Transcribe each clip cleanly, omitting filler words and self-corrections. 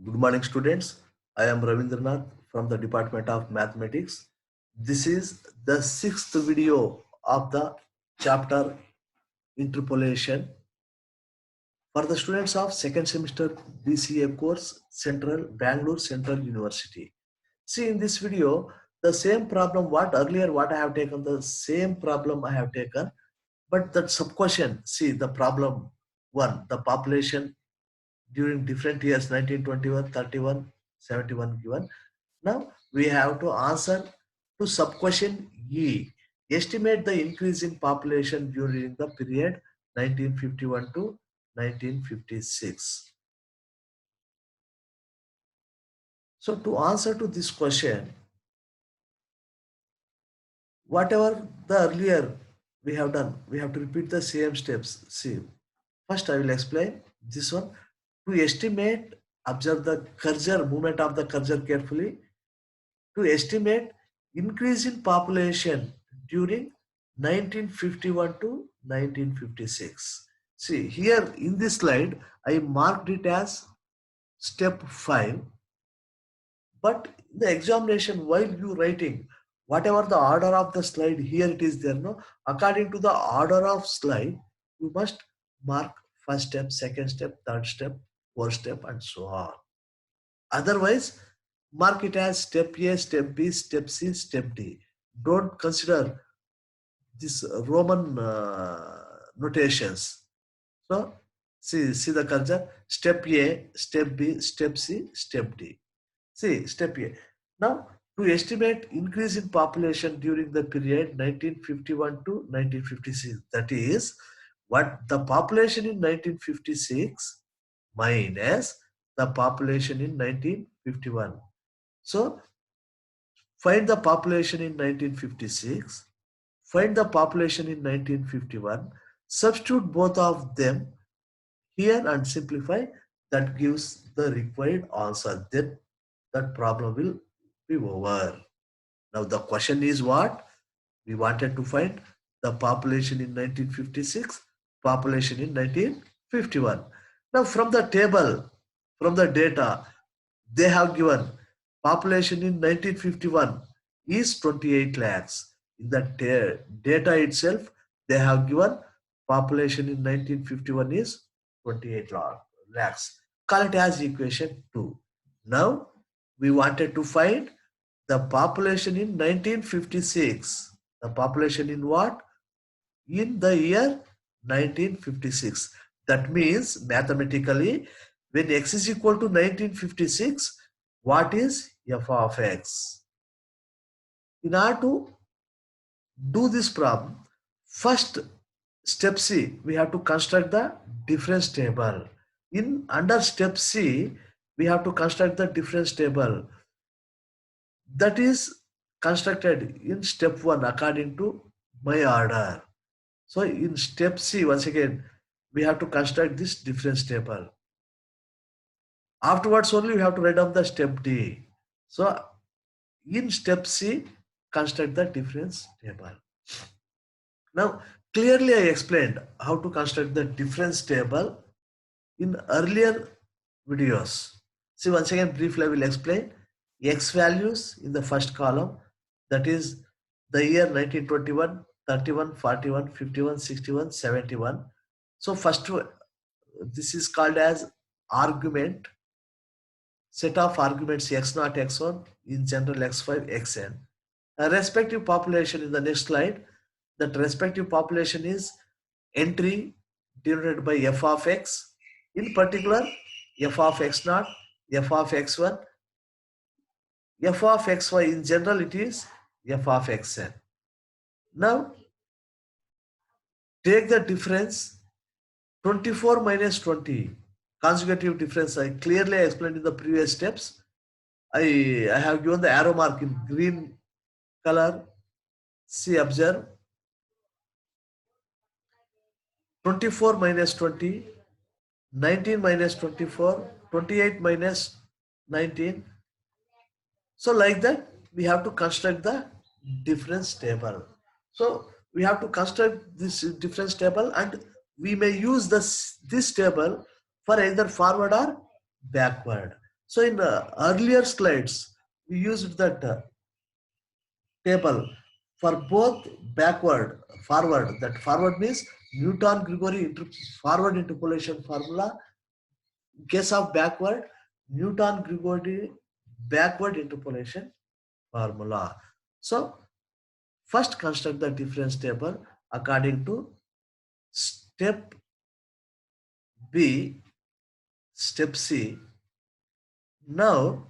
Good morning, students. I am Ravindranath from the Department of Mathematics. This is the sixth video of the chapter Interpolation for the students of second semester BCA course, Bangalore Central University. See, in this video, the same problem what I have taken, the same problem I have taken, but that sub question. See, the problem one, the population during different years 1921, 31, 71 given. Now we have to answer to sub question E. Estimate the increase in population during the period 1951 to 1956. So to answer to this question, whatever the earlier we have done, we have to repeat the same steps. See, first I will explain this one. To estimate, observe the cursor, movement of the cursor carefully. To estimate increase in population during 1951 to 1956. See, here in this slide, I marked it as step 5. But in the examination, while you writing, whatever the order of the slide, here it is there, no? According to the order of slide, you must mark first step, second step, third step, fourth step, and so on. Otherwise, mark it as step A, step B, step C, step D. Don't consider this Roman notations. So, see the cursor, step A, step B, step C, step D. See, step A. Now, to estimate increase in population during the period 1951 to 1956, that is, what the population in 1956 minus the population in 1951. So, find the population in 1956, find the population in 1951, substitute both of them here and simplify. That gives the required answer. Then that problem will be over. Now the question is what? We wanted to find the population in 1956, population in 1951. Now from the table, from the data, they have given population in 1951 is 28 lakhs. In the data itself, they have given population in 1951 is 28 lakhs. Call it as equation 2. Now, we wanted to find the population in 1956. The population in what? In the year 1956. That means mathematically, when x is equal to 1956, what is f of x? In order to do this problem, first step C, we have to construct the difference table. In under step C, we have to construct the difference table. That is constructed in step 1 according to my order. So in step C, once again, we have to construct this difference table. Afterwards only we have to write down the step D. So in step C, construct the difference table. Now, clearly I explained how to construct the difference table in earlier videos. See, once again, briefly I will explain. X values in the first column, that is the year 1921, 31, 41, 51, 61, 71. So first, this is called as argument, set of arguments x0, x1, in general x5, xn. A respective population in the next slide, that respective population is entry denoted by f of x, in particular f of x0, f of x1, f of xy, in general it is f of xn. Now take the difference 24 minus 20, consecutive difference. I clearly explained in the previous steps. I have given the arrow mark in green color. See, observe. 24 minus 20, 19 minus 24, 28 minus 19. So like that, we have to construct the difference table. So we have to construct this difference table, and we may use this table for either forward or backward. So in earlier slides, we used that table for both backward, forward. That forward means Newton-Grigori forward interpolation formula. In case of backward, Newton-Grigori backward interpolation formula. So first construct the difference table according to step B, step C. Now,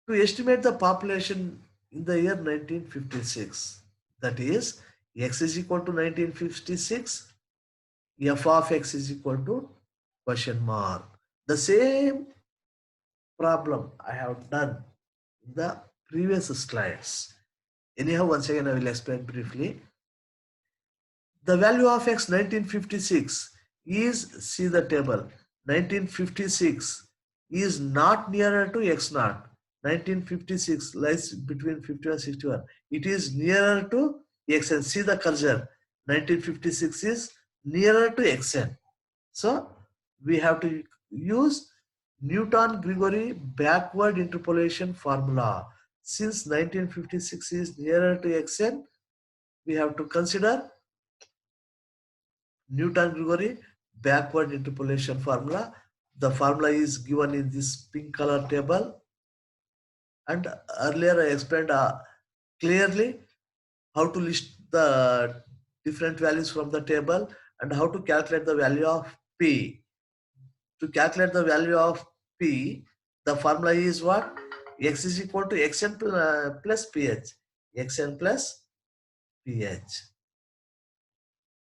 to estimate the population in the year 1956, that is, x is equal to 1956, f of x is equal to question mark. The same problem I have done in the previous slides. Anyhow, once again I will explain briefly. The value of x 1956 is, see the table, 1956 is not nearer to x naught. 1956 lies between 50 and 61. It is nearer to xn. See the cursor. 1956 is nearer to xn. So we have to use Newton-Grigori backward interpolation formula. Since 1956 is nearer to xn, we have to consider Newton-Grigori backward interpolation formula. The formula is given in this pink color table, and earlier I explained clearly how to list the different values from the table and how to calculate the value of P. To calculate the value of P, the formula is what? X is equal to xn plus pH. xn plus pH.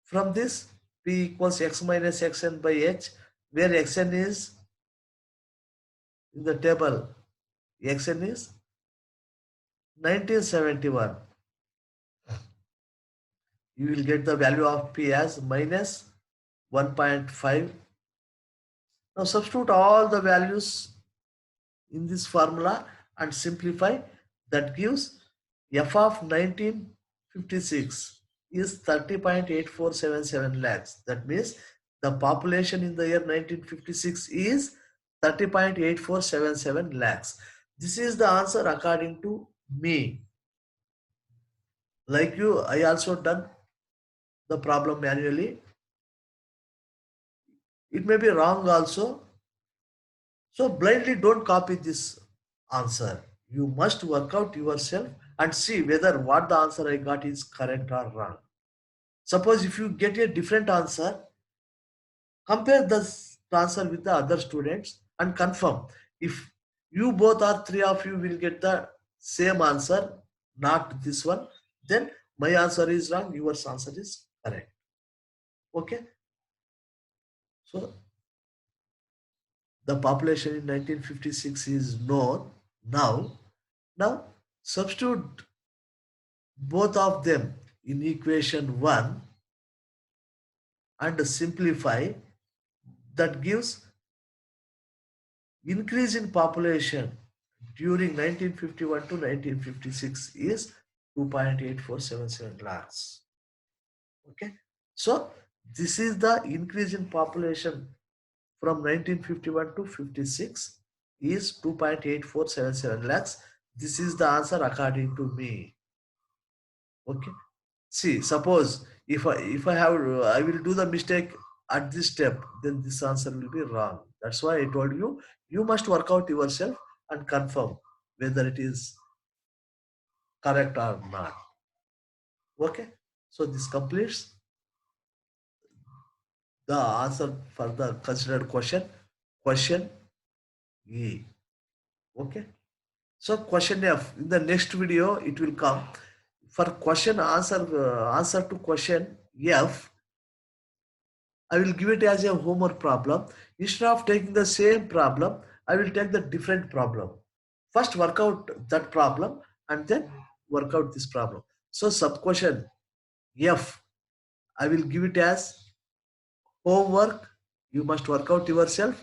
From this, P equals x minus xn by h, where xn is in the table, xn is 1971. You will get the value of P as minus 1.5. Now substitute all the values in this formula and simplify. That gives f of 1956 is 30.8477 lakhs. That means the population in the year 1956 is 30.8477 lakhs. This is the answer according to me. Like you, I also done the problem manually. It may be wrong also. So blindly don't copy this answer. You must work out yourself and see whether what the answer I got is correct or wrong. Suppose if you get a different answer, compare this answer with the other students and confirm. If you both or three of you will get the same answer, not this one, then my answer is wrong, your answer is correct. Okay. So the population in 1956 is known now. Now substitute both of them in equation 1 and simplify. That gives increase in population during 1951 to 1956 is 2.8477 lakhs. Okay, so this is the increase in population from 1951 to 56 is 2.8477 lakhs. This is the answer according to me. Okay, see, suppose if I will do the mistake at this step, then this answer will be wrong. That's why I told you, you must work out yourself and confirm whether it is correct or not. Okay, so this completes the answer for the considered question E. Okay, so question F, in the next video it will come. For question answer to question F, I will give it as a homework problem. Instead of taking the same problem, I will take the different problem. First work out that problem and then work out this problem. So sub question F, I will give it as homework. You must work out yourself.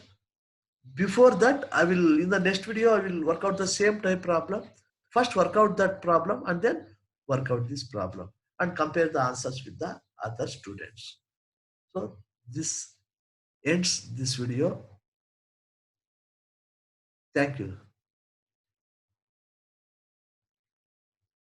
Before that, I will, in the next video, I will work out the same type problem. First work out that problem and then work out this problem and compare the answers with the other students. So this ends this video. Thank you.